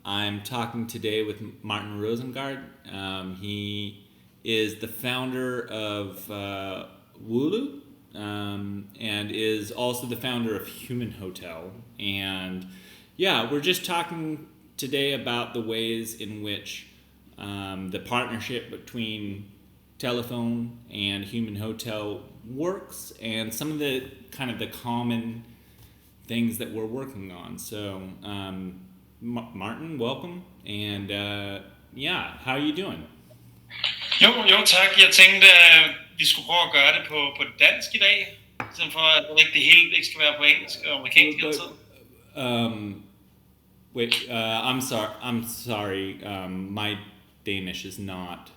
I'm talking today with Martin Rosengaard. He is the founder of Wooloo, and is also the founder of Human Hotel. And yeah, we're just talking today about the ways in which the partnership between telephone and Human Hotel works, and some of the kind of the common things that we're working on. So, Martin, welcome, and yeah, how are you doing? Jo, tak. Jeg tænkte, at vi skulle prøve at gøre det på dansk i dag, sådan for at det hele ikke skal være på engelsk og amerikansk hele tiden. Wait, I'm sorry. I'm sorry. My Danish is not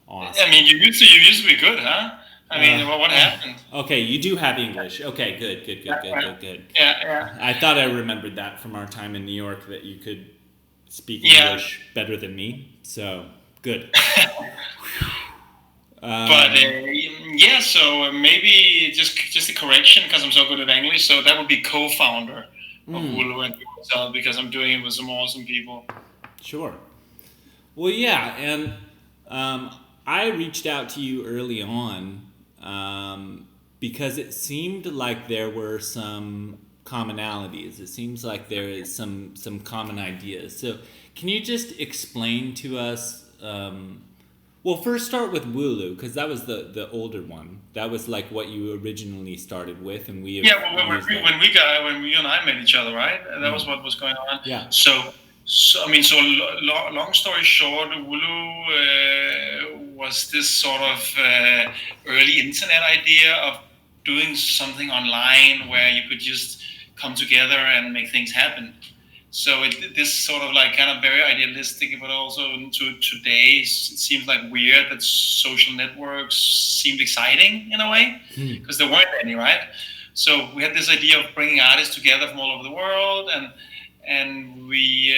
awesome. I mean, you used to be good, huh? I mean, what happened? Okay, you do have English. Okay, good. Yeah. I thought I remembered that from our time in New York, that you could speak English better than me. So good. But yeah, so maybe just a correction, because I'm so good at English. So that would be co-founder of Wooloo and Hotel, because I'm doing it with some awesome people. Sure. Well, yeah, and I reached out to you early on because it seemed like there were some commonalities. It seems like there is some common ideas. So can you just explain to us? Well, first start with Wooloo, because that was the older one. That was like what you originally started with, and we when you and I met each other, right? That was what was going on. Yeah. So long story short, Wooloo was this sort of early internet idea of doing something online where you could just come together and make things happen. So this sort of like kind of very idealistic, but also to today, it seems like weird that social networks seemed exciting in a way, because there weren't any, right? So we had this idea of bringing artists together from all over the world, and we,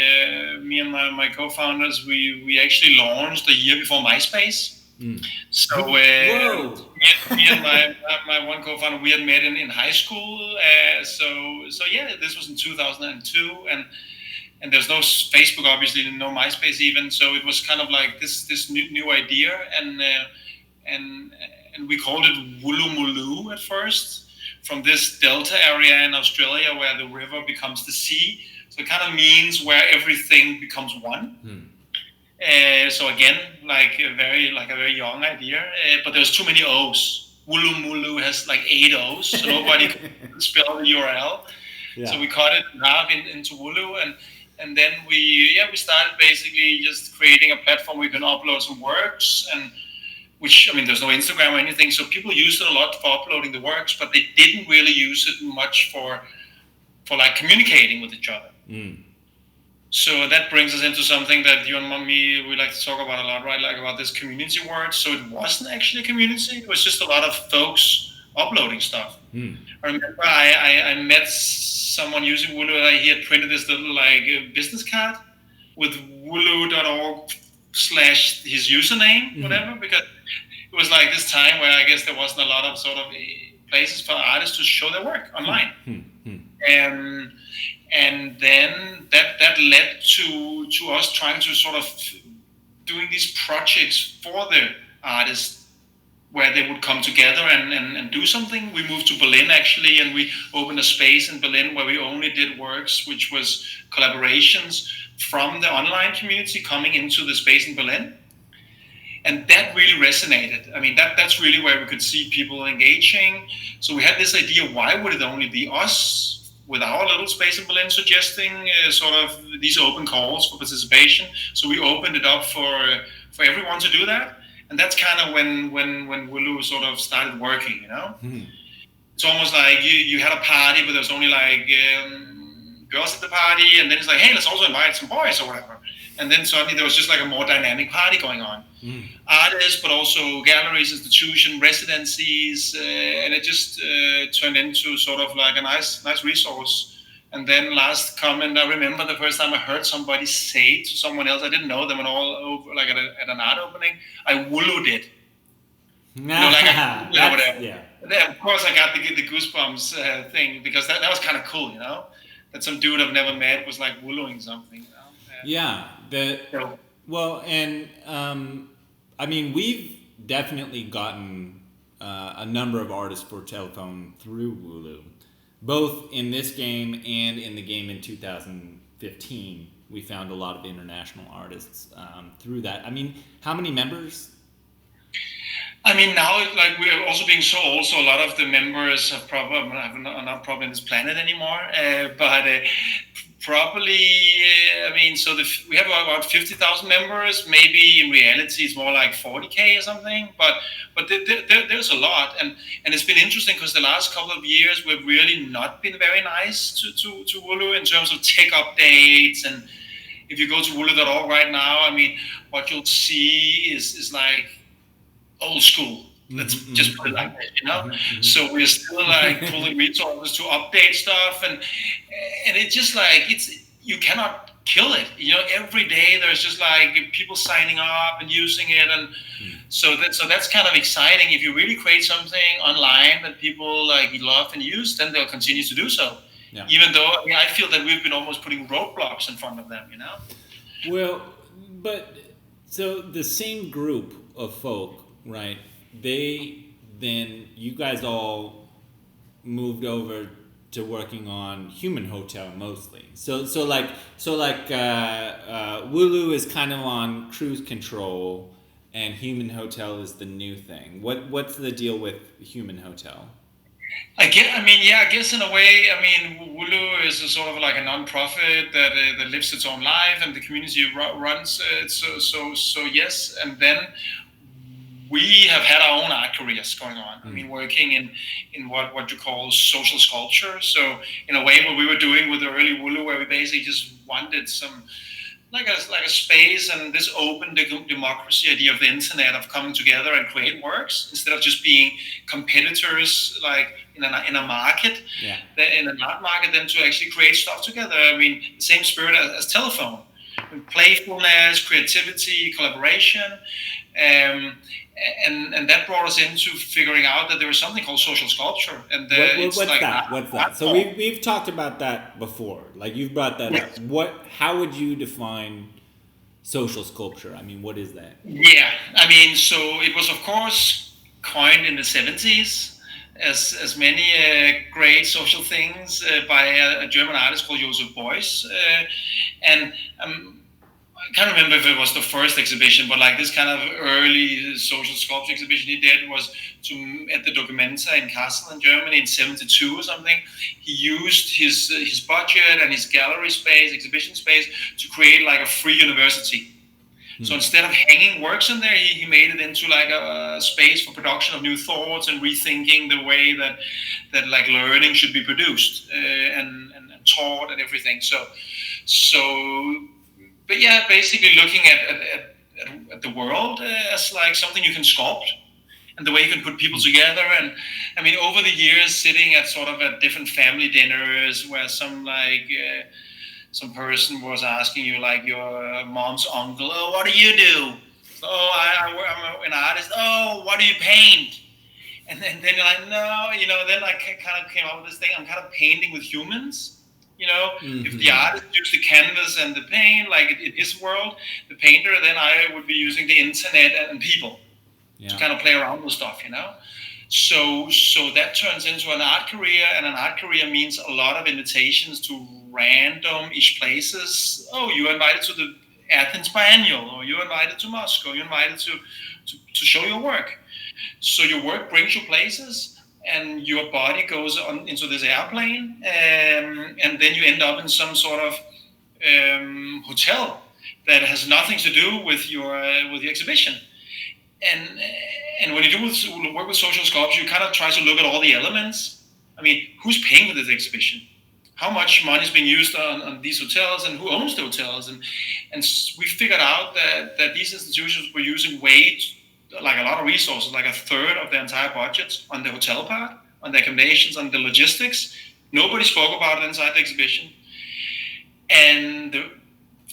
me and my co-founders, we actually launched a year before MySpace. So me and my one co-founder, we had met in high school. So yeah, this was in 2002, and there's no Facebook, obviously, no MySpace even. So it was kind of like this new idea, and we called it Wooloo at first, from this delta area in Australia where the river becomes the sea. So it kind of means where everything becomes one. So again, like a very young idea, but there's too many O's. Wooloo has like 8 O's, so nobody could spell the URL. Yeah. So we cut it in half into Wooloo, and then we started basically just creating a platform where you can upload some works, and which, I mean, there's no Instagram or anything, so people used it a lot for uploading the works, but they didn't really use it much for like communicating with each other. So that brings us into something that you and me, we like to talk about a lot, right? Like about this community word. So it wasn't actually a community. It was just a lot of folks uploading stuff. I remember I met someone using Wooloo. He had printed this little like business card with wooloo.org/his username, whatever, because it was like this time where I guess there wasn't a lot of sort of places for artists to show their work online. And then that led to us trying to sort of doing these projects for the artists where they would come together and do something. We moved to Berlin actually, and we opened a space in Berlin where we only did works which was collaborations from the online community coming into the space in Berlin. And that really resonated. I mean, that's really where we could see people engaging. So we had this idea, why would it only be us with our little space in Berlin suggesting sort of these open calls for participation? So we opened it up for everyone to do that. And that's kind of when Wooloo sort of started working, you know? It's almost like you had a party, but there's only like girls at the party, and then it's like, hey, let's also invite some boys or whatever. And then suddenly there was just like a more dynamic party going on. Artists, but also galleries, institutions, residencies, and it just turned into sort of like a nice resource. And then last comment, I remember the first time I heard somebody say to someone else, I didn't know them at all, over, like at an art opening, I Woolooed it. Whatever. Yeah. Then, of course, I got the goosebumps thing, because that was kind of cool, you know, that some dude I've never met was like Woolooing something. You know? Yeah. So, Well, and I mean, we've definitely gotten a number of artists for telephone through Wooloo, both in this game and in the game in 2015. We found a lot of international artists through that. I mean, how many members? I mean, now like we're also being so old, so a lot of the members are not probably on this planet anymore. But probably, I mean, so we have about 50,000 members. Maybe in reality, it's more like 40K or something. But there's a lot, and it's been interesting because the last couple of years we've really not been very nice to Wooloo in terms of tech updates. And if you go to wooloo.org right now, I mean, what you'll see is like old school. Let's just put it like that, you know. So we're still like pulling resources to update stuff, and it's just like you cannot kill it. You know, every day there's just like people signing up and using it, and so that's kind of exciting. If you really create something online that people like love and use, then they'll continue to do so. Yeah. Even though I mean, I feel that we've been almost putting roadblocks in front of them, you know. Well, but so the same group of folk, right? You guys all moved over to working on Human Hotel mostly. So Wooloo is kind of on cruise control, and Human Hotel is the new thing. What's the deal with Human Hotel? I guess in a way, I mean, Wooloo is a sort of like a non-profit that lives its own life, and the community runs it. So yes, and then we have had our own art careers going on. I mean, working in what you call social sculpture. So in a way, what we were doing with the early Wooloo, where we basically just wanted some like a space and this open democracy idea of the internet of coming together and create works instead of just being competitors like in a market, in an art market, then to actually create stuff together. I mean, the same spirit as telephone, playfulness, creativity, collaboration. And that brought us into figuring out that there was something called social sculpture. And what's that? So we've talked about that before. Like you've brought that up. How would you define social sculpture? I mean, what is that? Yeah, I mean, so it was of course coined in the 70s as many great social things by a German artist called Joseph Beuys, and I can't remember if it was the first exhibition, but like this kind of early social sculpture exhibition he did was at the Documenta in Kassel in Germany in '72 or something. He used his budget and his gallery space, exhibition space, to create like a free university. So instead of hanging works in there, he made it into like a space for production of new thoughts and rethinking the way that like learning should be produced and taught and everything. But yeah, basically looking at the world as like something you can sculpt and the way you can put people together. And I mean, over the years, sitting at sort of at different family dinners where some person was asking you, like your mom's uncle, oh, what do you do? Oh, I'm an artist. Oh, what do you paint? And then you're like, no, you know, then I kind of came up with this thing. I'm kind of painting with humans. You know, if the artist used the canvas and the paint, like in his world, the painter, then I would be using the internet and people to kind of play around with stuff, you know. So that turns into an art career, and an art career means a lot of invitations to random-ish places. Oh, you're invited to the Athens Biennial, or you're invited to Moscow, you're invited to show your work. So your work brings you places, and your body goes on into this airplane, and then you end up in some sort of hotel that has nothing to do with your exhibition. And when you work with social sculpture, you kind of try to look at all the elements. I mean, who's paying for this exhibition? How much money is being used on these hotels, and who owns the hotels? And we figured out that these institutions were using like a lot of resources, like a third of their entire budget on the hotel part, on the accommodations, on the logistics. Nobody spoke about it inside the exhibition. And the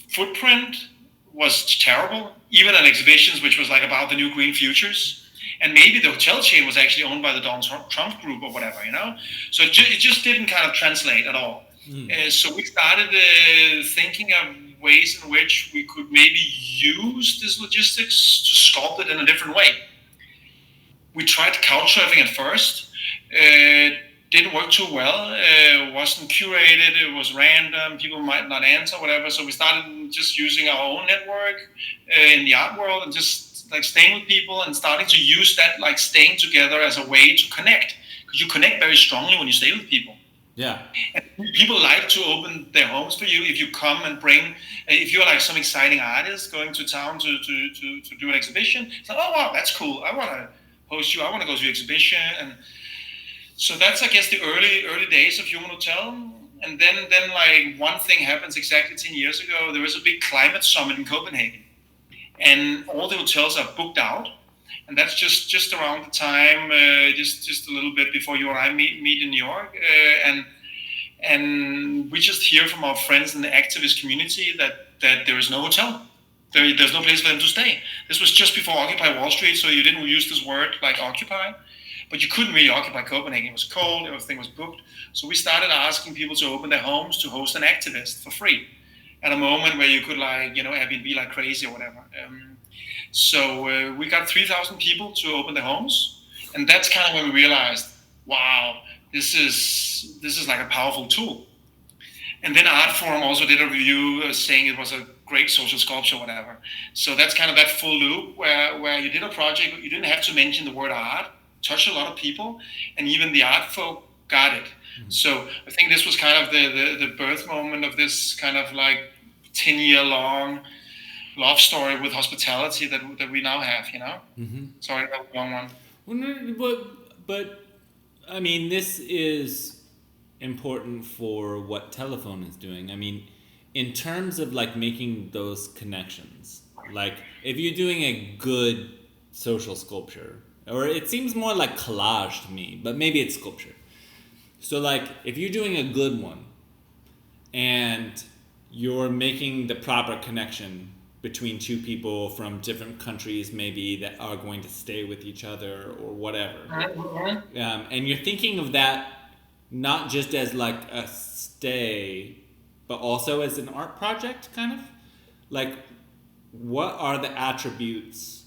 footprint was terrible, even at exhibitions, which was like about the new green futures. And maybe the hotel chain was actually owned by the Donald Trump group or whatever, you know? So it just didn't kind of translate at all. So we started thinking of ways in which we could maybe use this logistics to sculpt it in a different way. We tried couch surfing at first. Didn't work too well. Wasn't curated. It was random. People might not answer, whatever. So we started just using our own network in the art world and just like staying with people and starting to use that, like staying together as a way to connect. Because you connect very strongly when you stay with people. Yeah. And people like to open their homes for you if you come and bring, if you're like some exciting artist going to town to do an exhibition. It's like, oh wow, that's cool. I want to host you. I want to go to your exhibition. And so that's, I guess, the early days of Human Hotel. And then like one thing happens exactly 10 years ago. There was a big climate summit in Copenhagen. And all the hotels are booked out. And that's just around the time, just a little bit before you and I meet in New York. And we just hear from our friends in the activist community that there is no hotel. There's no place for them to stay. This was just before Occupy Wall Street, so you didn't use this word like occupy. But you couldn't really occupy Copenhagen. It was cold, everything was booked. So we started asking people to open their homes to host an activist for free at a moment where you could like, Airbnb like crazy or whatever. So we got 3,000 people to open their homes. And that's kind of when we realized, wow, this is like a powerful tool. And then Art Forum also did a review saying it was a great social sculpture, whatever. So that's kind of that full loop where you did a project, you didn't have to mention the word art, touched a lot of people, and even the art folk got it. Mm-hmm. So I think this was kind of the birth moment of this kind of like 10-year-long love story with hospitality that we now have, Mm-hmm. Sorry, that was a long one. Well, no, but I mean, this is important for what Telephone is doing. I mean, in terms of like making those connections, like if you're doing a good social sculpture, or it seems more like collage to me, but maybe it's sculpture. So like if you're doing a good one and you're making the proper connection between two people from different countries maybe that are going to stay with each other or whatever, and you're thinking of that not just as like a stay, but also as an art project, kind of like what are the attributes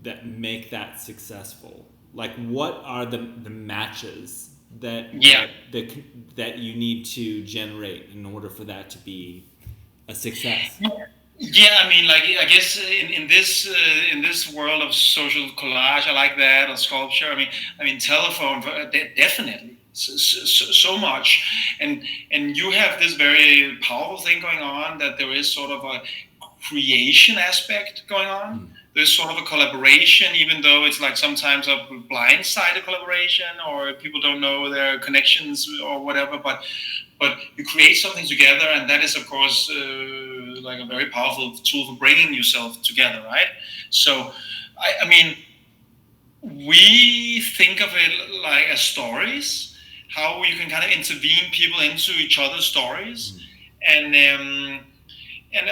that make that successful? Like what are the matches that you need to generate in order for that to be a success? Yeah, I mean, like I guess in this world of social collage, I like that, or sculpture. I mean, Telephone definitely so much, and you have this very powerful thing going on that there is sort of a creation aspect going on. Mm. There's sort of a collaboration, even though it's like sometimes a blindsided collaboration, or people don't know their connections or whatever. But you create something together, and that is, of course, like a very powerful tool for bringing yourself together, right? So, I mean, we think of it like as stories, how you can kind of intervene people into each other's stories,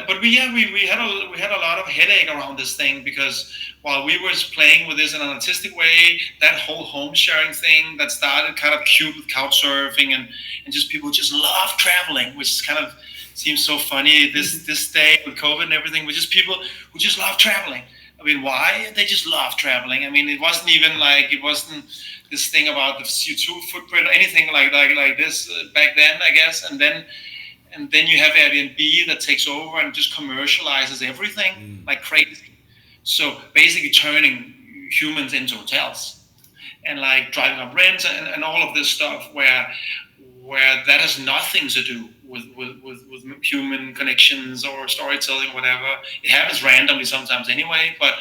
but we had a lot of headache around this thing, because while we were playing with this in an artistic way, that whole home sharing thing that started kind of cute with couch surfing and just people just love traveling, which kind of seems so funny this day with COVID and everything, but just people who just love traveling. I mean, why? They just love traveling. I mean, it wasn't this thing about the CO2 footprint or anything like this back then, I guess. And then you have Airbnb that takes over and just commercializes everything like crazy. So basically turning humans into hotels and like driving up rents and all of this stuff where that has nothing to do with human connections or storytelling or whatever. It happens randomly sometimes anyway, but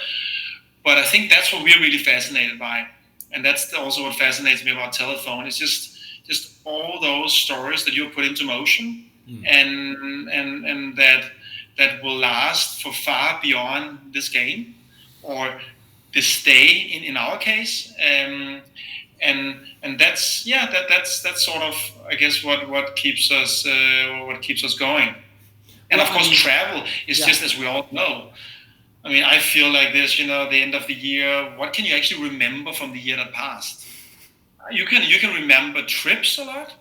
I think that's what we're really fascinated by. And that's also what fascinates me about Telephone. It's just all those stories that you put into motion. And that will last for far beyond this game or this day in our case, and that's that's sort of, I guess, what keeps us going. And of course, travel is just, as we all know. I mean, I feel like this, the end of the year. What can you actually remember from the year that passed? You can remember trips a lot.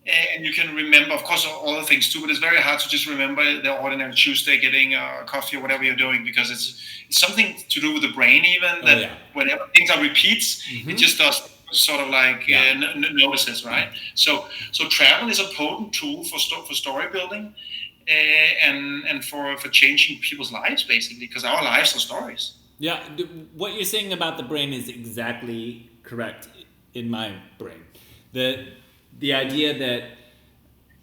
and you can remember, of course, all the things too. But it's very hard to just remember the ordinary Tuesday, getting coffee or whatever you're doing, because it's something to do with the brain, even that whenever things are repeats, it just does sort of like notices, right? So travel is a potent tool for story building, and for changing people's lives, basically, because our lives are stories. Yeah, what you're saying about the brain is exactly correct in my brain. The idea that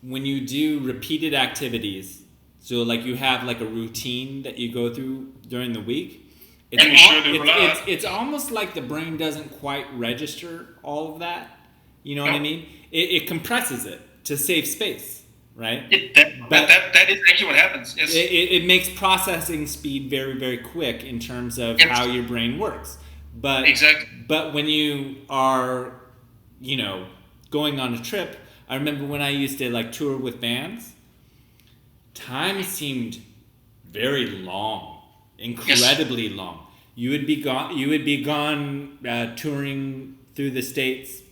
when you do repeated activities, so like you have like a routine that you go through during the week, it's almost like the brain doesn't quite register all of that. You know what I mean? It compresses it to save space, right? That is actually what happens. Yes. It makes processing speed very, very quick in terms of how your brain works. But But when you are, going on a trip, I remember when I used to like tour with bands, time seemed very long, incredibly long. You would be gone touring through the States.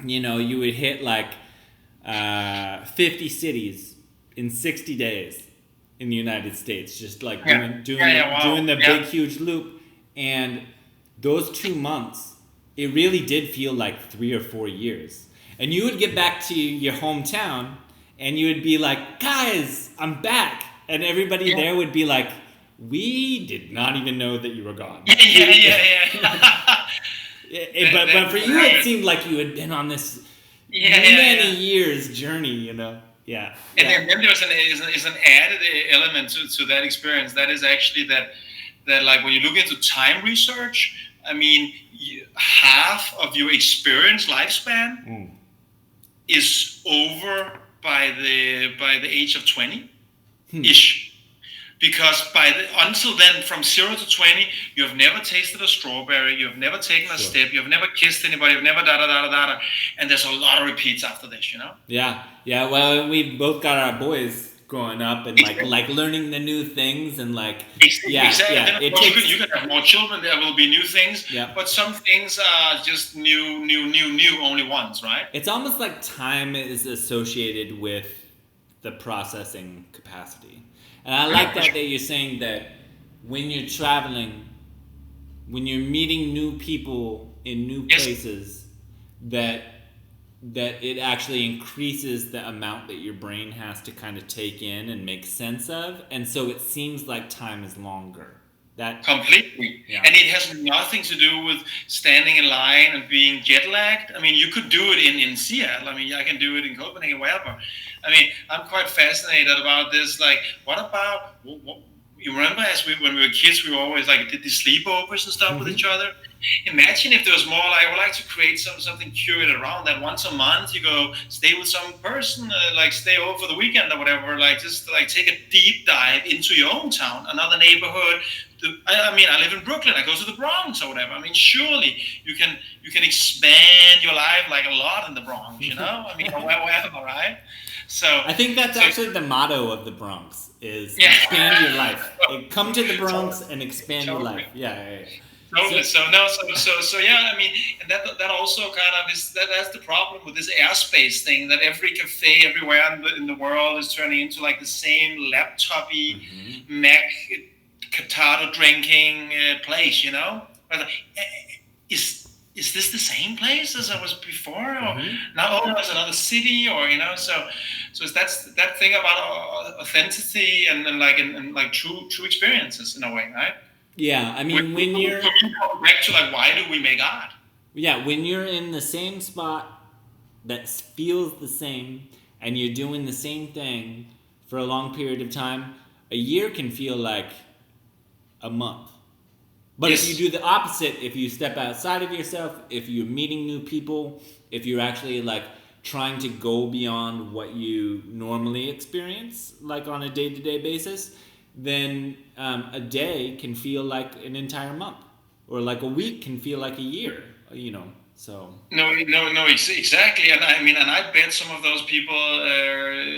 You would hit like 50 cities in 60 days in the United States, just like doing the big huge loop. And those 2 months, it really did feel like 3 or 4 years. And you would get back to your hometown and you would be like, guys, I'm back. And everybody there would be like, we did not even know that you were gone. But for you, it seemed like you had been on this many years journey, Yeah. And then there's an added element to that experience. That is actually that like when you look into time research, I mean, half of your experience lifespan is over by the age of 20 ish. Because until then, from 0 to 20, you have never tasted a strawberry, you have never taken a step, you have never kissed anybody, you've never da. And there's a lot of repeats after this, Yeah. Well, we both got our boys growing up and like learning the new things and like exactly. You can have more children, there will be new things, but some things are just new only once, right? It's almost like time is associated with the processing capacity. And I like that you're saying that when you're traveling, when you're meeting new people in new places, that it actually increases the amount that your brain has to kind of take in and make sense of. And so it seems like time is longer. That completely. Yeah. And it has nothing to do with standing in line and being jet lagged. I mean, you could do it in Seattle. I mean, I can do it in Copenhagen, wherever. I mean, I'm quite fascinated about this. Like, what about, you remember when we were kids, we always like did these sleepovers and stuff with each other? Imagine if there was more like, I would like to create something curated around that. Once a month, you go stay with some person, like stay over for the weekend or whatever, like just like take a deep dive into your own town, another neighborhood. I mean, I live in Brooklyn. I go to the Bronx or whatever. I mean, surely you can expand your life like a lot in the Bronx, I mean, or wherever, right? So I think that's actually the motto of the Bronx is expand your life. Come to the Bronx and expand your life. Yeah. Totally. So yeah. I mean, and that also kind of is that's the problem with this airspace thing. That every cafe everywhere in the world is turning into like the same laptopy Mac Catado drinking place. But, is this the same place as I was before, or now it's another city, or so it's that thing about authenticity and like true experiences in a way, right? Yeah, I mean, when you're back to like, why do we make art? Yeah, when you're in the same spot that feels the same and you're doing the same thing for a long period of time, a year can feel like a month. But if you do the opposite, if you step outside of yourself, if you're meeting new people, if you're actually like trying to go beyond what you normally experience, like on a day-to-day basis, then a day can feel like an entire month, or like a week can feel like a year, So No, exactly. And I mean, and I bet some of those people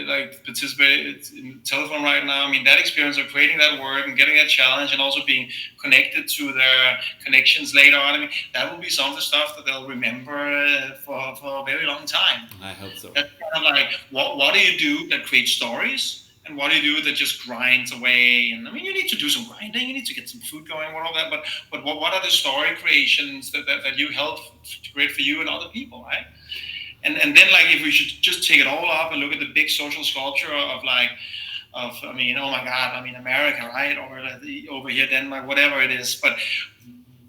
like participate in telephone right now. I mean, that experience of creating that word and getting that challenge, and also being connected to their connections later on. I mean, that will be some of the stuff that they'll remember for a very long time. I hope so. That's kind of like, what do you do that creates stories? And what do you do that just grinds away? And I mean, you need to do some grinding. You need to get some food going, all that. But what are the story creations that you help to create for you and other people, right? And then, like, if we should just take it all up and look at the big social sculpture of like of I mean, oh my God, I mean, America, right? Or over here, Denmark, whatever it is. But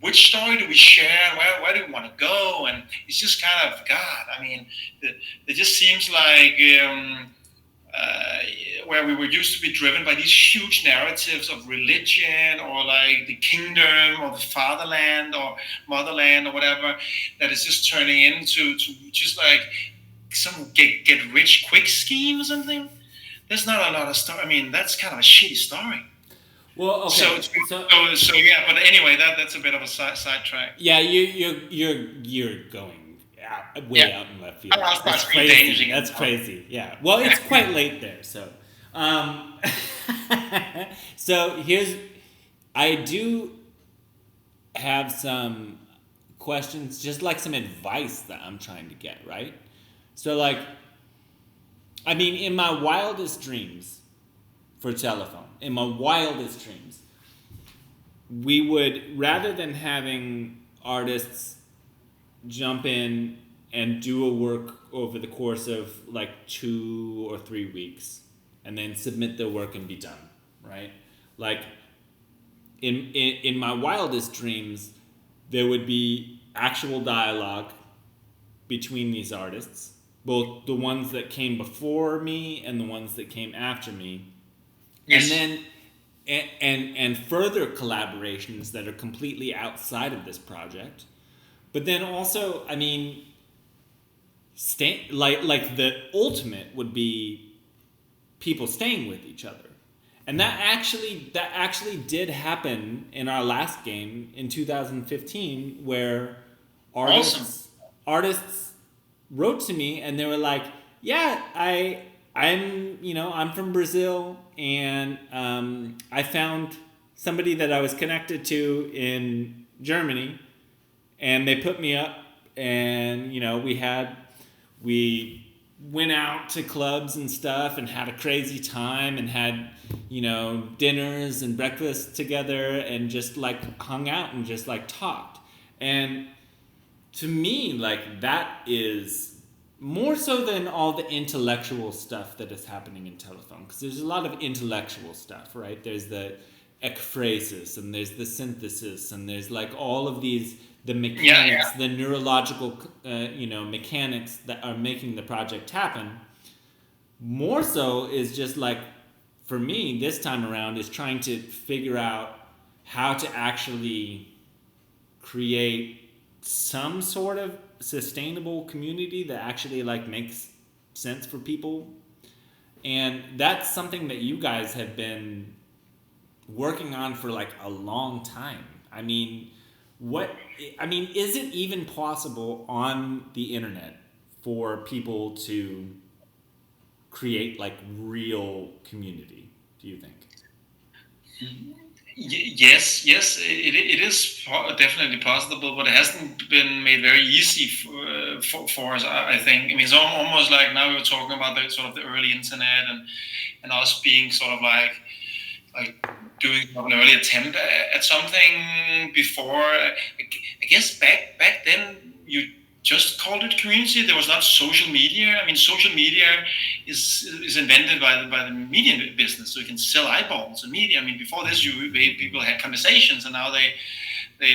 which story do we share? Where do we want to go? And it's just kind of, God, I mean, it just seems like where we were used to be driven by these huge narratives of religion, or like the kingdom or the fatherland or motherland or whatever, that is just turning into just like some get rich quick scheme or something. There's not a lot of story. I mean, that's kind of a shitty story. Well, okay. So yeah, but anyway, that's a bit of a sidetrack. Yeah, you're going way out in left field. That's crazy. That's crazy. Yeah. Well, it's quite late there, so. So I do have some questions, just like some advice that I'm trying to get, right? So, like, I mean, in my wildest dreams for telephone, we would, rather than having artists jump in and do a work over the course of like 2 or 3 weeks and then submit their work and be done, right? Like in my wildest dreams, there would be actual dialogue between these artists, both the ones that came before me and the ones that came after me. Yes. And then and further collaborations that are completely outside of this project. But then also, I mean, like the ultimate would be people staying with each other. And that actually did happen in our last game in 2015, where artists wrote to me and they were like, "Yeah, I'm from Brazil, and I found somebody that I was connected to in Germany, and they put me up, and we went out to clubs and stuff and had a crazy time and had dinners and breakfast together and just like hung out and just like talked." And to me, like, that is more so than all the intellectual stuff that is happening in telephone, because there's a lot of intellectual stuff, right? There's the ekphrasis, and there's the synthesis, and there's like all of these, the mechanics, the neurological mechanics that are making the project happen. More so is just like, for me this time around, is trying to figure out how to actually create some sort of sustainable community that actually like makes sense for people. And that's something that you guys have been working on for like a long time. I mean, is it even possible on the internet for people to create like real community, do you think? Yes, it is definitely possible, but it hasn't been made very easy for us, I think. I mean, it's almost like now we were talking about the sort of the early internet and us being sort of like doing an early attempt at something before. I guess back then you just called it community. There was not social media. I mean, social media is invented by the media business, so you can sell eyeballs and media. I mean, before this, people had conversations, and now they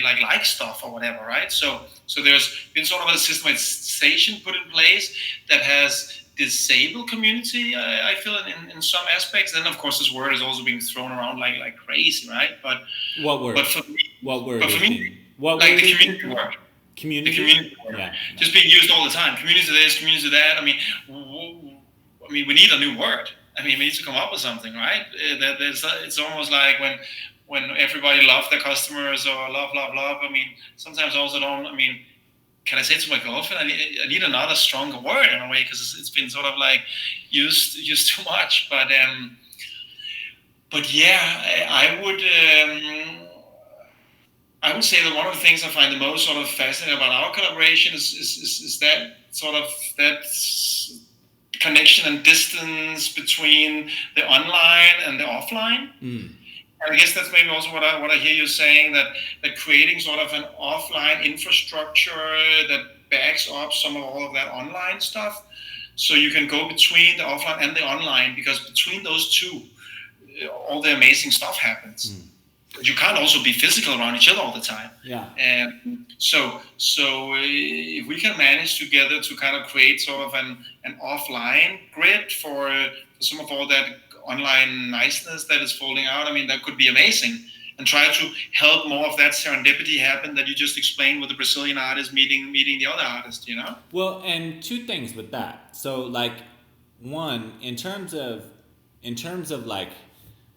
like stuff or whatever, right? So there's been sort of a systematization put in place that has disabled community, I feel, in some aspects. Then, of course, this word is also being thrown around like crazy, right? But what word? But for me, what like word the community word. Community? The community word. Yeah. Just being used all the time. Community this, community that. I mean, we need a new word. I mean, we need to come up with something, right? It's almost like when everybody loves their customers or love. I mean, sometimes also don't. I mean, can I say to my girlfriend? I need another stronger word in a way, because it's been sort of like used too much. But yeah, I would say that one of the things I find the most sort of fascinating about our collaboration is that sort of that connection and distance between the online and the offline. And I guess that's maybe also what I hear you saying, that creating sort of an offline infrastructure that backs up some of all of that online stuff, so you can go between the offline and the online, because between those two, all the amazing stuff happens. But you can't also be physical around each other all the time. Yeah. So if we can manage together to kind of create sort of an offline grid for some of all that online niceness that is falling out, I mean, that could be amazing. And try to help more of that serendipity happen that you just explained with the Brazilian artist meeting the other artist, you know? Well, and two things with that. So, like, one, in terms of like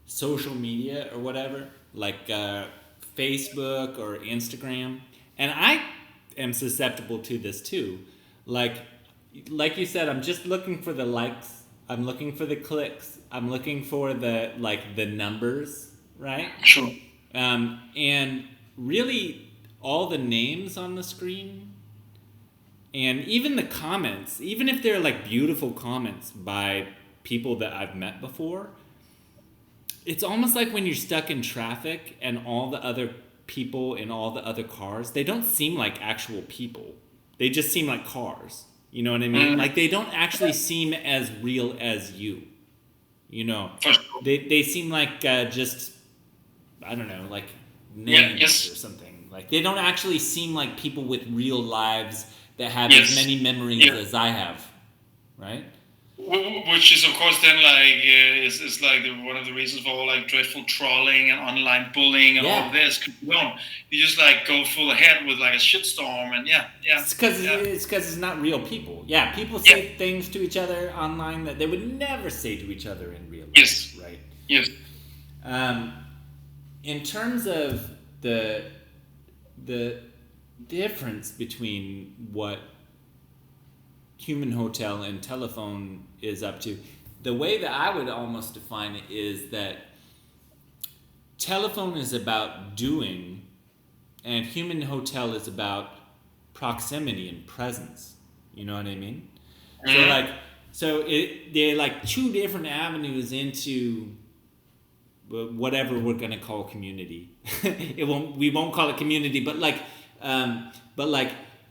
social media or whatever, like Facebook or Instagram, and I am susceptible to this too. Like you said, I'm just looking for the likes. I'm looking for the clicks. I'm looking for the numbers, right? Sure. And really, all the names on the screen, and even the comments, even if they're like beautiful comments by people that I've met before, it's almost like when you're stuck in traffic and all the other people in all the other cars, they don't seem like actual people. They just seem like cars. You know what I mean? Like, they don't actually seem as real as you. You know? They seem like just, I don't know, like names or something. Like, they don't actually seem like people with real lives that have as many memories as I have. Right? Which is, of course, then like is like one of the reasons for all like dreadful trolling and online bullying and all of this. You just like go full ahead with like a shitstorm, and It's because it's not real people. Yeah, people say things to each other online that they would never say to each other in real life. Yes. Right. Yes. In terms of the difference between what Human Hotel and Telephone is up to, the way that I would almost define it is that Telephone is about doing, and Human Hotel is about proximity and presence. You know what I mean? They're like two different avenues into whatever we're gonna call community. We won't call it community, but like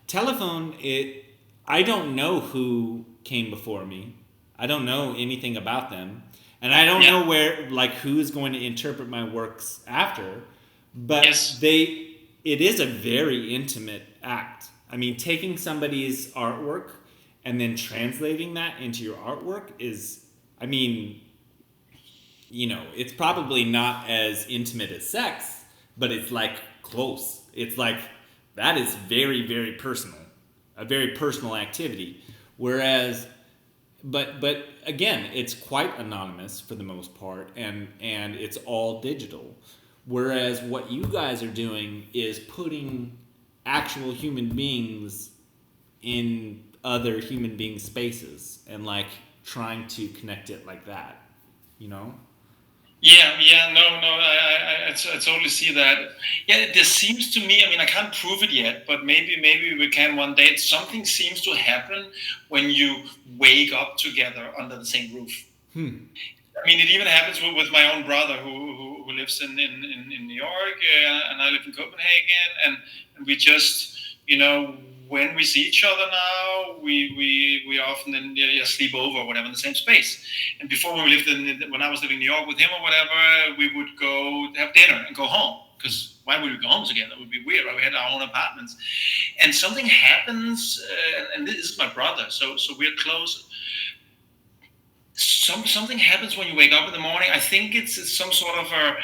Telephone, I don't know who came before me. I don't know anything about them. And I don't know who's going to interpret my works after. But it is a very intimate act. I mean, taking somebody's artwork and then translating that into your artwork is, I mean, you know, it's probably not as intimate as sex, but it's like close. It's like, that is very, very personal. A very personal activity, whereas, but again, it's quite anonymous for the most part, and it's all digital. Whereas what you guys are doing is putting actual human beings in other human being spaces and like trying to connect it like that, you know? I totally see that. Yeah, there seems to me, I mean, I can't prove it yet, but maybe we can one day. Something seems to happen when you wake up together under the same roof. I mean, it even happens with my own brother who lives in New York, and I live in Copenhagen, and we just, you know, when we see each other now, we often then sleep over or whatever in the same space. And before when I was living in New York with him or whatever, we would go have dinner and go home. Because why would we go home together? It would be weird, right? We had our own apartments. And something happens, and this is my brother, so we're close. Something happens when you wake up in the morning. I think it's some sort of a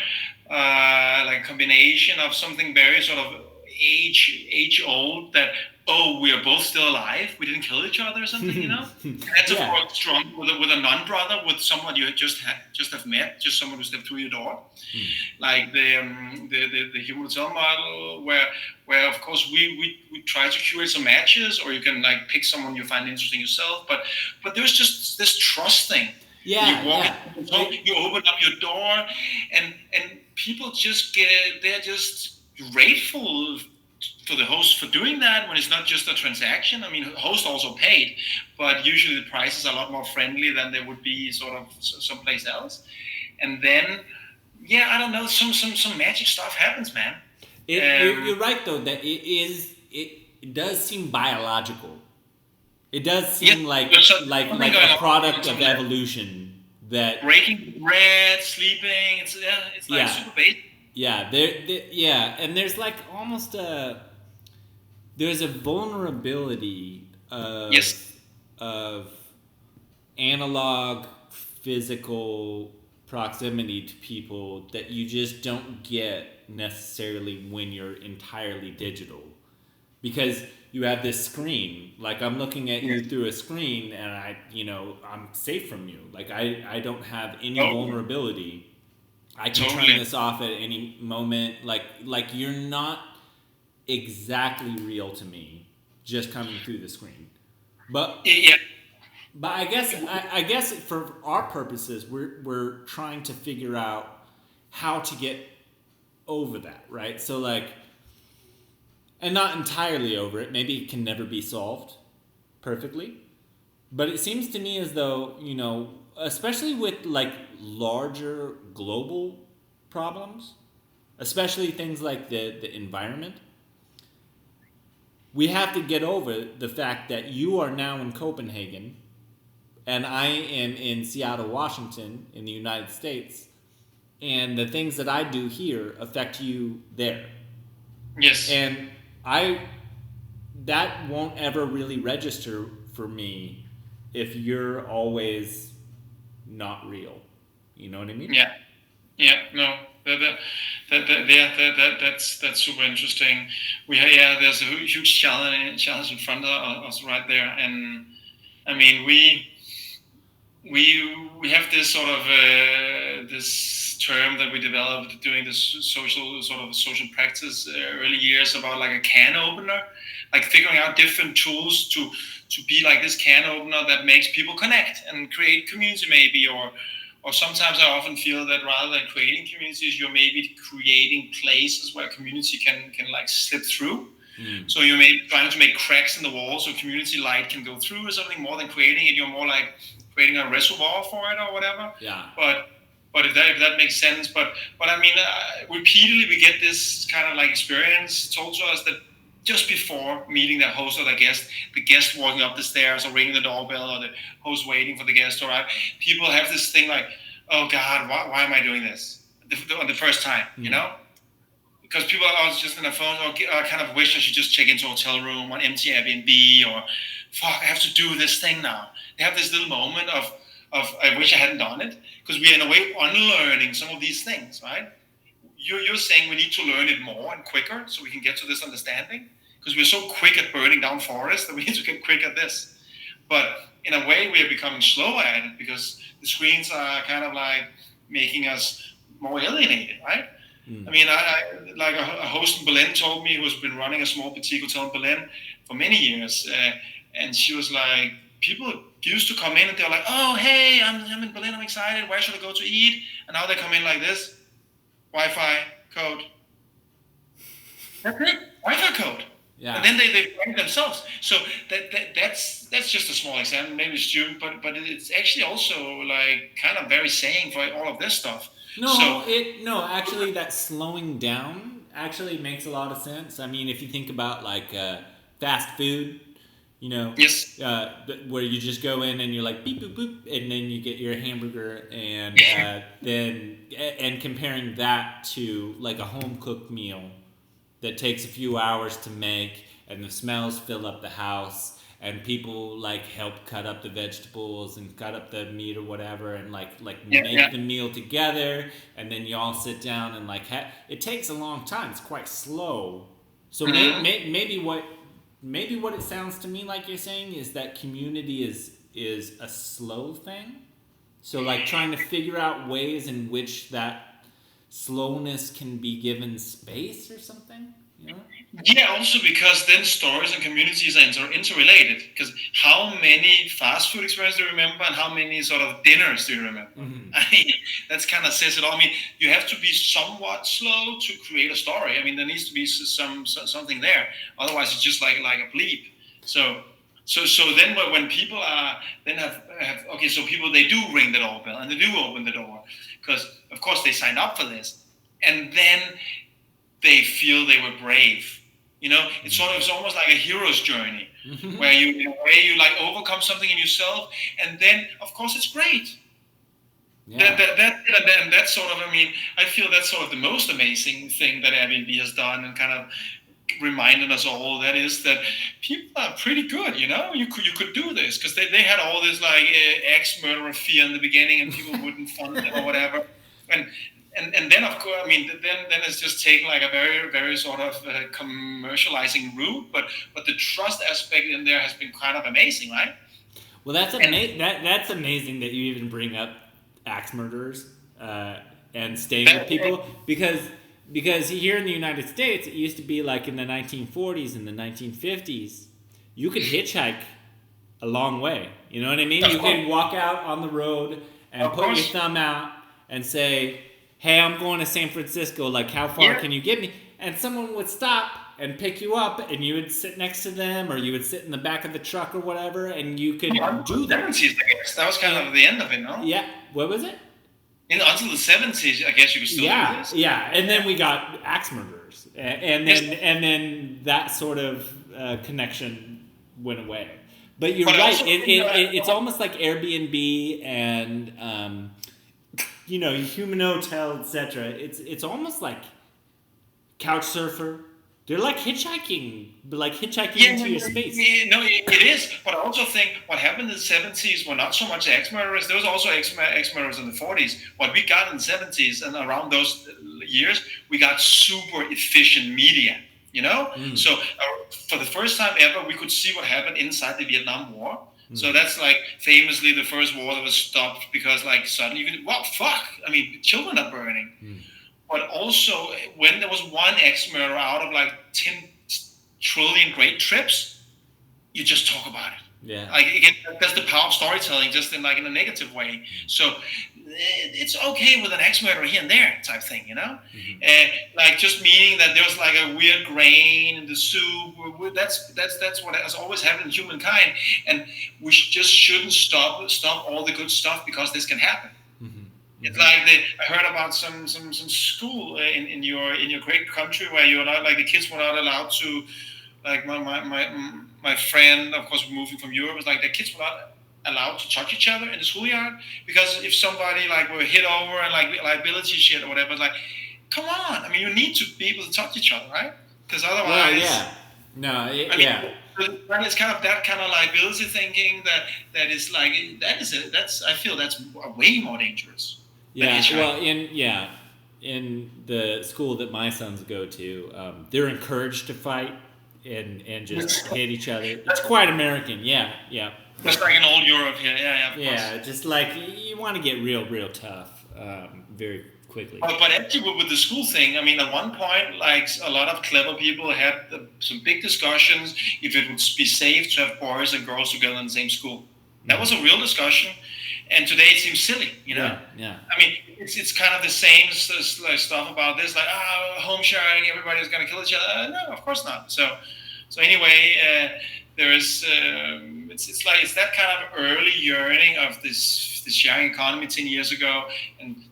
like combination of something very sort of age old, that oh, we are both still alive. We didn't kill each other or something, you know. That's of Yeah. course strong with a non-brother, with someone you just have met, just someone who stepped through your door, like the human hotel model, where of course we try to curate some matches, or you can like pick someone you find interesting yourself, but there's just this trust thing. Yeah, You walk yeah. into the hotel, you open up your door, and people just they're just grateful for the host for doing that when it's not just a transaction. I mean, the host also paid, but usually the prices are a lot more friendly than they would be sort of someplace else. And then, yeah, I don't know, some magic stuff happens, man. You're right though that it does seem biological. It does seem Yeah, like there's like something like going a on. product of evolution that Breaking bread, sleeping, it's like yeah. super basic. Yeah, and there's like almost there's a vulnerability Yes. of analog physical proximity to people that you just don't get necessarily when you're entirely digital, because you have this screen. Like I'm looking at you through a screen, and I'm safe from you. Like I don't have any vulnerability. I can turn this off at any moment. Like you're not exactly real to me, just coming through the screen. But Yeah. but I guess for our purposes, we're trying to figure out how to get over that, right? So like, and not entirely over it. Maybe it can never be solved perfectly, but it seems to me as though, especially with like larger global problems, especially things like the environment, we have to get over the fact that you are now in Copenhagen and I am in Seattle, Washington, in the United States, and the things that I do here affect you there. Yes. And that won't ever really register for me if you're always not real. You know what I mean? Yeah. Yeah. No. That's super interesting. There's a huge challenge in front of us right there, and I mean we have this sort of this term that we developed doing this social practice early years about like a can opener, like figuring out different tools to be like this can opener that makes people connect and create community maybe, or sometimes I often feel that rather than creating communities, you're maybe creating places where community can like slip through. So you're maybe trying to make cracks in the wall so community light can go through or something, more than creating it. You're more like creating a reservoir for it or whatever. Yeah. But if that makes sense. But I mean, repeatedly we get this kind of like experience told to us that just before meeting the host or the guest walking up the stairs or ringing the doorbell, or the host waiting for the guest to arrive, people have this thing like, oh God, why am I doing this on the first time, you know? Because people are just on their phone, or I kind of wish I should just check into a hotel room on empty Airbnb, or fuck, I have to do this thing now. They have this little moment of I wish I hadn't done it, because we're in a way unlearning some of these things, right? You're saying we need to learn it more and quicker so we can get to this understanding, because we're so quick at burning down forests that we need to get quick at this. But in a way, we are becoming slower at it because the screens are kind of like making us more alienated, right? I mean, I like a host in Berlin told me, who's been running a small boutique hotel in Berlin for many years, and she was like, people used to come in and they're like, oh, hey, I'm in Berlin, I'm excited, where should I go to eat? And now they come in like this, Wi-Fi code. That's it, Wi-Fi code. Yeah. And then they find themselves. So that's just a small example, maybe a student, but it's actually also like kind of very saying for all of this stuff. Actually, that slowing down actually makes a lot of sense. I mean, if you think about like fast food, yes, where you just go in and you're like beep boop boop, and then you get your hamburger, and then comparing that to like a home cooked meal that takes a few hours to make, and the smells fill up the house. And people like help cut up the vegetables and cut up the meat or whatever, and make the meal together, and then you all sit down and it takes a long time. It's quite slow. So maybe what maybe what it sounds to me like you're saying is that community is a slow thing. So like trying to figure out ways in which that slowness can be given space or something, you know? Yeah, also because then stories and communities are interrelated. Because how many fast food experiences do you remember, and how many sort of dinners do you remember? Mm-hmm. I mean, that's kind of says it all. I mean, you have to be somewhat slow to create a story. I mean, there needs to be something there. Otherwise, it's just like a bleep. So then when people are then have okay, so people, they do ring the doorbell and they do open the door because of course they signed up for this, and then they feel they were brave. You know, it's almost like a hero's journey where you, in a way, you like overcome something in yourself, and then of course it's great. Yeah. And that's sort of, I mean, I feel that's sort of the most amazing thing that Airbnb has done, and kind of reminded us all, that is that people are pretty good. You know, you could do this, because they had all this like ex-murderer fear in the beginning, and people wouldn't fund them or whatever, and then of course, I mean, then it's just taken like a very very sort of commercializing route, but the trust aspect in there has been kind of amazing, right? Well, that's that's amazing that you even bring up axe murderers and staying with people, because here in the United States, it used to be like in the 1940s and the 1950s, you could hitchhike a long way. You know what I mean? You could walk out on the road and put your thumb out and say, "Hey, I'm going to San Francisco. Like, how far can you get me?" And someone would stop and pick you up, and you would sit next to them, or you would sit in the back of the truck or whatever, and you could do that. That was kind of the end of it, no? Yeah. What was it? Until the 70s, I guess you could still do this. Yeah, and then we got axe murderers, and then that sort of connection went away. But you're right. It's almost like Airbnb and Human Hotel, etc. It's almost like Couchsurfer. They're like hitchhiking, into your space. No, it is. But I also think what happened in the 70s were not so much ex-murderers. There was also ex-murderers in the 40s. What we got in the 70s and around those years, we got super efficient media. You know? So for the first time ever, we could see what happened inside the Vietnam War. So that's like famously the first war that was stopped because like suddenly you could, well, fuck. I mean, children are burning. But also, when there was one ex-murderer out of like 10 trillion great trips, you just talk about it. Yeah. Like, again, that's the power of storytelling, just in a negative way. So it's okay with an ex-murderer here and there type thing, you know? Like just meaning that there's like a weird grain in the soup. That's what has always happened in humankind, and we just shouldn't stop all the good stuff because this can happen. It's like I heard about some school in your great country where you're not, like, the kids were not allowed to, like my friend, of course, moving from Europe, was like the kids were not allowed to touch each other in the schoolyard, because if somebody like were hit over and like liability shit or whatever, it's like, come on, I mean, you need to be able to touch each other, right? Because otherwise, And it's kind of that kind of liability thinking that is like I feel that's way more dangerous. Yeah, well, in the school that my sons go to, they're encouraged to fight and just hit each other. It's quite American, yeah. Just like in old Europe here, yeah. Of course. Just like you want to get real tough very quickly. But actually, with the school thing, I mean, at one point, like a lot of clever people had some big discussions if it would be safe to have boys and girls together in the same school. That was a real discussion. And today it seems silly, you know. Yeah. I mean, it's kind of the same stuff about this, like home sharing, everybody's gonna kill each other. No, of course not. So anyway, there is it's that kind of early yearning of this sharing economy 10 years ago, and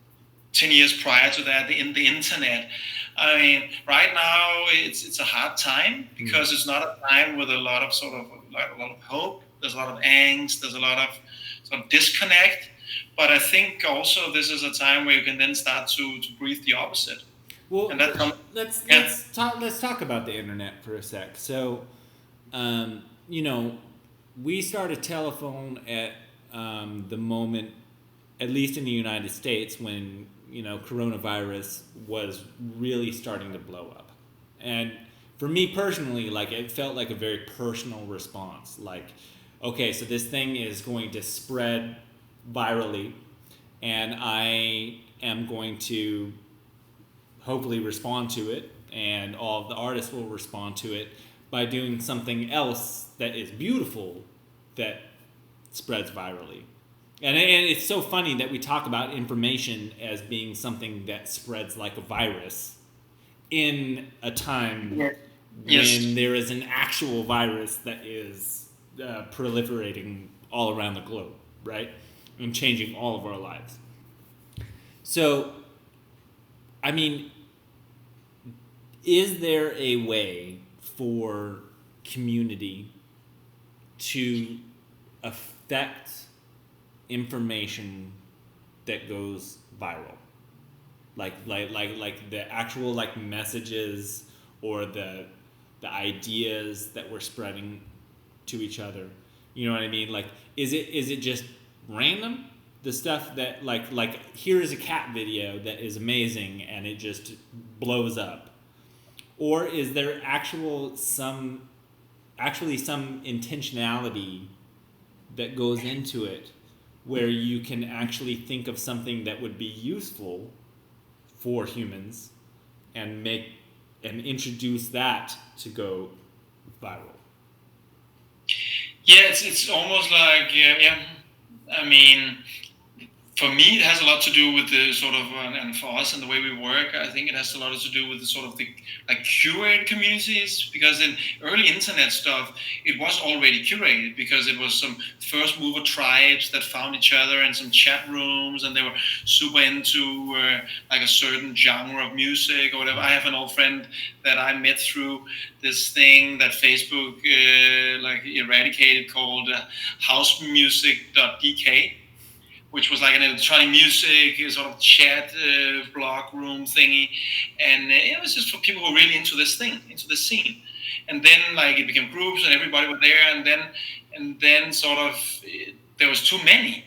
10 years prior to that, the internet. I mean, right now it's a hard time because it's not a time with a lot of hope. There's a lot of angst. There's a lot of sort of disconnect, but I think also this is a time where you can then start to breathe the opposite. Well, let's talk about the internet for a sec. So, we started telephone at the moment, at least in the United States, when coronavirus was really starting to blow up, and for me personally, like it felt like a very personal response. Like, okay, so this thing is going to spread virally, and I am going to hopefully respond to it, and all of the artists will respond to it by doing something else that is beautiful that spreads virally. And it's so funny that we talk about information as being something that spreads like a virus in a time when Yes. there is an actual virus that is proliferating all around the globe, right? And changing all of our lives. So, I mean, is there a way for community to affect information that goes viral, like the actual like messages or the ideas that we're spreading to each other? You know what I mean? Like, is it just random, the stuff that like here is a cat video that is amazing and it just blows up, or is there actually some intentionality that goes into it where you can actually think of something that would be useful for humans and make and introduce that to go viral? Yeah, it's almost like yeah. I mean, for me, it has a lot to do with the sort of, and for us and the way we work, I think it has a lot to do with the sort of the like curated communities. Because in early internet stuff, it was already curated because it was some first mover tribes that found each other in some chat rooms, and they were super into like a certain genre of music or whatever. I have an old friend that I met through this thing that Facebook like eradicated called housemusic.dk, which was like an electronic music sort of chat blog room thingy, and it was just for people who were really into this thing, into the scene. And then like it became groups, and everybody was there, and then sort of there was too many,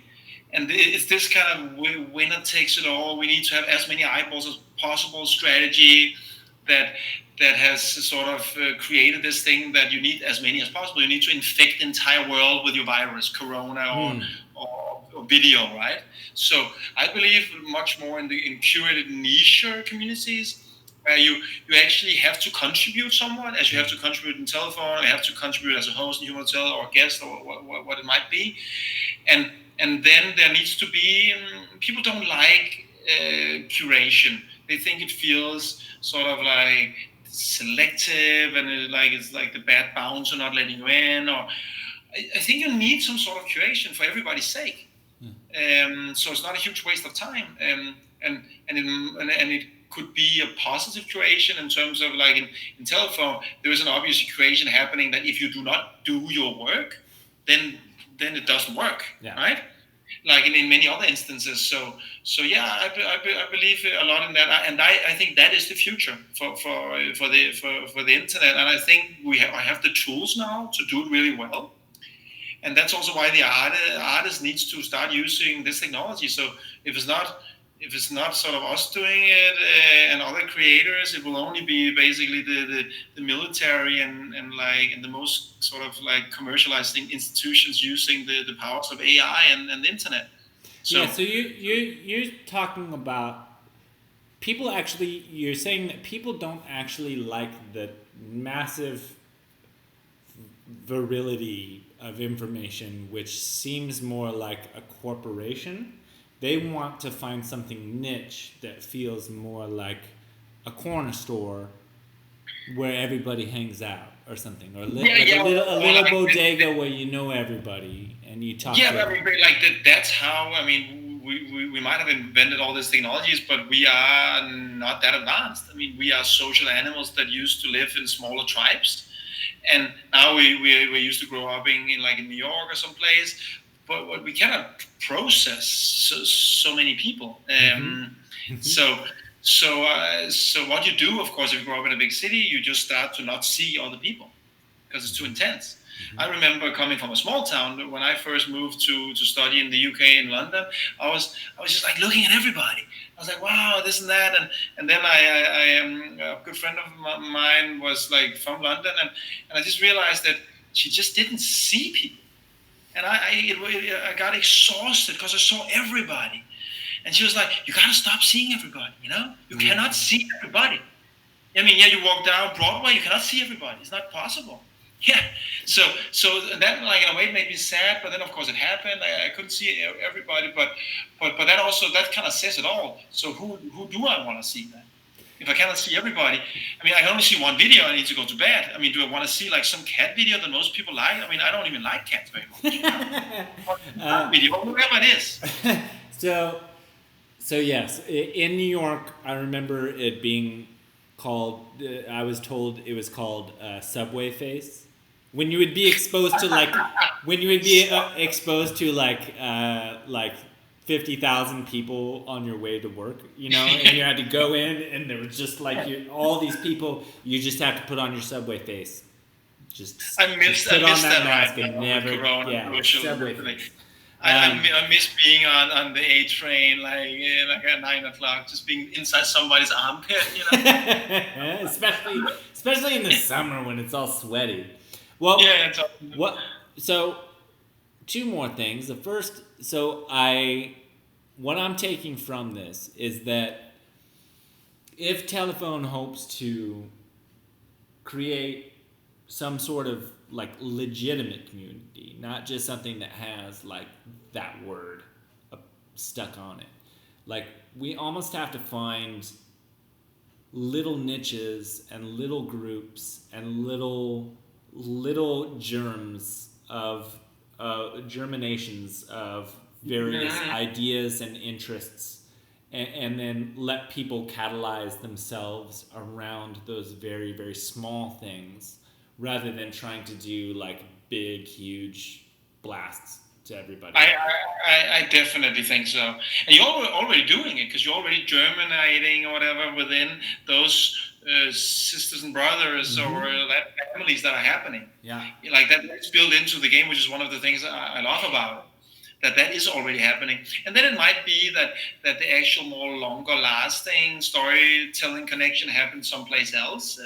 and it's this kind of winner takes it all. We need to have as many eyeballs as possible strategy that has sort of created this thing that you need as many as possible. You need to infect the entire world with your virus, corona, or video, right? So I believe much more in curated niche communities where you actually have to contribute somewhat, as you have to contribute in telephone, you have to contribute as a host in Human Hotel or guest or what it might be, and then there needs to be people don't like curation. They think it feels sort of like selective, and it's like the bad bouncer not letting you in. Or I think you need some sort of curation for everybody's sake. So it's not a huge waste of time, and it could be a positive curation in terms of like in telephone there is an obvious curation happening that if you do not do your work, then it doesn't work, right? Like in many other instances. So yeah, I believe a lot in that, and I think that is the future for the internet, and I think I have the tools now to do it really well. And that's also why the artist needs to start using this technology. So if it's not sort of us doing it and other creators, it will only be basically the military and the most sort of like commercializing institutions using the powers of AI and the internet. So you're talking about people actually. You're saying that people don't actually like the massive virility of information, which seems more like a corporation. They want to find something niche that feels more like a corner store where everybody hangs out or something, or a little bodega where you know everybody and you talk. Yeah, but like that's how. I mean, we might have invented all these technologies, but we are not that advanced. I mean, we are social animals that used to live in smaller tribes. And now we used to grow up in like in New York or someplace, but we cannot process so many people. So what you do, of course, if you grow up in a big city, you just start to not see other people. because it's too intense. I remember coming from a small town when I first moved to study in the UK in London. I was just like looking at everybody. I was like, wow, this and that, and then a good friend of mine was like from London, and I just realized that she just didn't see people, and I got exhausted because I saw everybody, and she was like, you gotta stop seeing everybody, you cannot see everybody. I mean, yeah, you walk down Broadway, you cannot see everybody. It's not possible. Yeah, so that like in a way made me sad, but then of course it happened. I couldn't see everybody, but that kind of says it all. So who do I want to see then? If I cannot see everybody, I mean, I can only see one video. I need to go to bed. I mean, do I want to see like some cat video that most people like? I mean, I don't even like cats very much. Video, whatever it is. So yes, in New York, I remember it being called. I was told it was called subway face. When you would be exposed to like 50,000 people on your way to work, and you had to go in, and there was just like all these people. You just have to put on your subway face. I miss that mask right? and never. Subway face. I miss being on the A train, like at 9 o'clock, just being inside somebody's armpit, especially in the summer when it's all sweaty. Well, yeah. So, two more things. The first, what I'm taking from this is that if Telephone hopes to create some sort of like legitimate community, not just something that has like that word stuck on it, like we almost have to find little niches and little groups and little germs of germinations of various ideas and interests, and then let people catalyze themselves around those very, very small things rather than trying to do like big, huge blasts to everybody. I definitely think so. And you're already doing it because you're already germinating or whatever within those sisters and brothers or families that are happening. Yeah. Like that's built into the game, which is one of the things I love about it. That is already happening. And then it might be that the actual more longer lasting storytelling connection happens someplace else.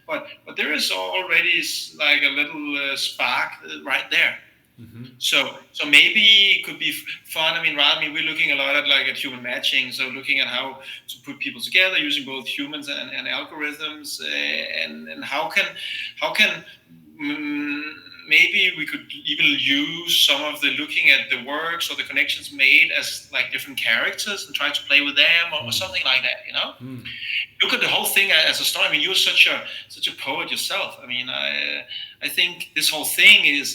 But there is already like a little spark right there. Mm-hmm. So maybe it could be fun. I mean, we're looking a lot at human matching. So looking at how to put people together using both humans and algorithms, and how can maybe we could even use some of the looking at the works or the connections made as like different characters and try to play with them or something like that. Look at the whole thing as a story. I mean, you're such a poet yourself. I mean, I think this whole thing is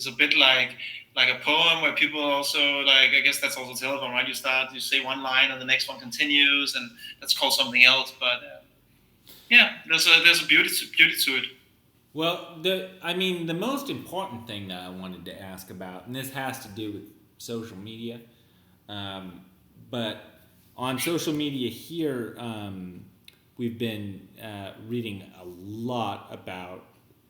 a bit like a poem where people also like, I guess that's also telephone, right? You say one line and the next one continues, and that's called something else. But there's a beauty to it. Well, the most important thing that I wanted to ask about, and this has to do with social media, but on social media here, we've been reading a lot about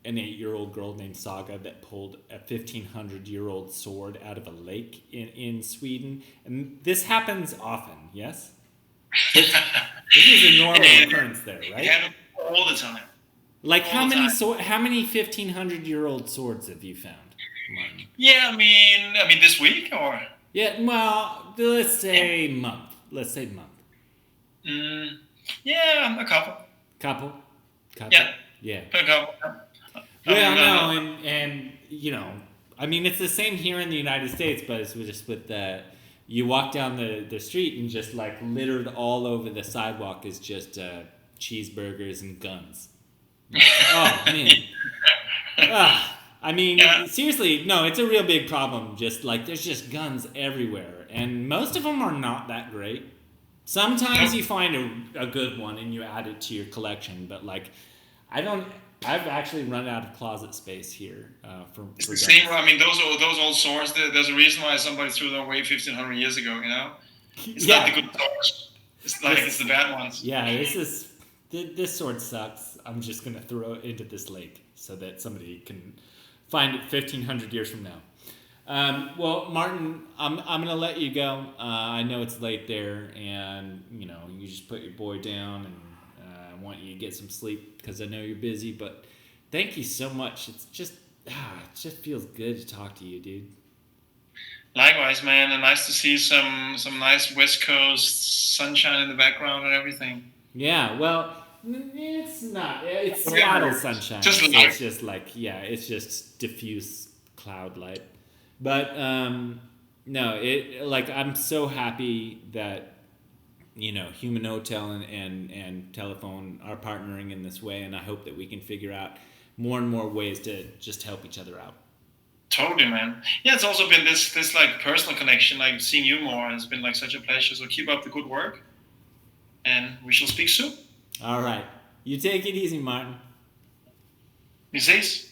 an 8-year-old girl named Saga that pulled a 1,500-year-old sword out of a lake in Sweden. And this happens often, yes? This is a normal occurrence there, right? It happens all the time. Like how many 1,500-year-old swords have you found, Martin? Yeah, I mean this week or? Yeah, well, let's say month. Yeah, a couple. Couple? Yeah. A couple. Well, no, and I mean, it's the same here in the United States, but it's just with you walk down the street and just like littered all over the sidewalk is just cheeseburgers and guns. Like, oh man. I mean, seriously, no, it's a real big problem. Just like there's just guns everywhere, and most of them are not that great. Sometimes you find a good one and you add it to your collection, but like I've actually run out of closet space here for It's the guns. same. I mean, those old swords. There's a reason why somebody threw them away 1,500 years ago. It's not the good swords. It's the bad ones. Yeah, this this sword sucks. I'm just gonna throw it into this lake so that somebody can find it 1,500 years from now. Well, Martin, I'm gonna let you go. I know it's late there, and you just put your boy down, and I want you to get some sleep because I know you're busy. But thank you so much. It's just it just feels good to talk to you, dude. Likewise, man, and nice to see some nice West Coast sunshine in the background and everything. Yeah, well, it's not. It's Seattle sunshine. Just so light. it's just it's just diffuse cloud light. But no, I'm so happy that Human Hotel and Telephone are partnering in this way, and I hope that we can figure out more and more ways to just help each other out. Totally, man. Yeah, it's also been this like personal connection. Like seeing you more has been like such a pleasure. So keep up the good work, and we shall speak soon. All right, you take it easy, Martin. Vi ses.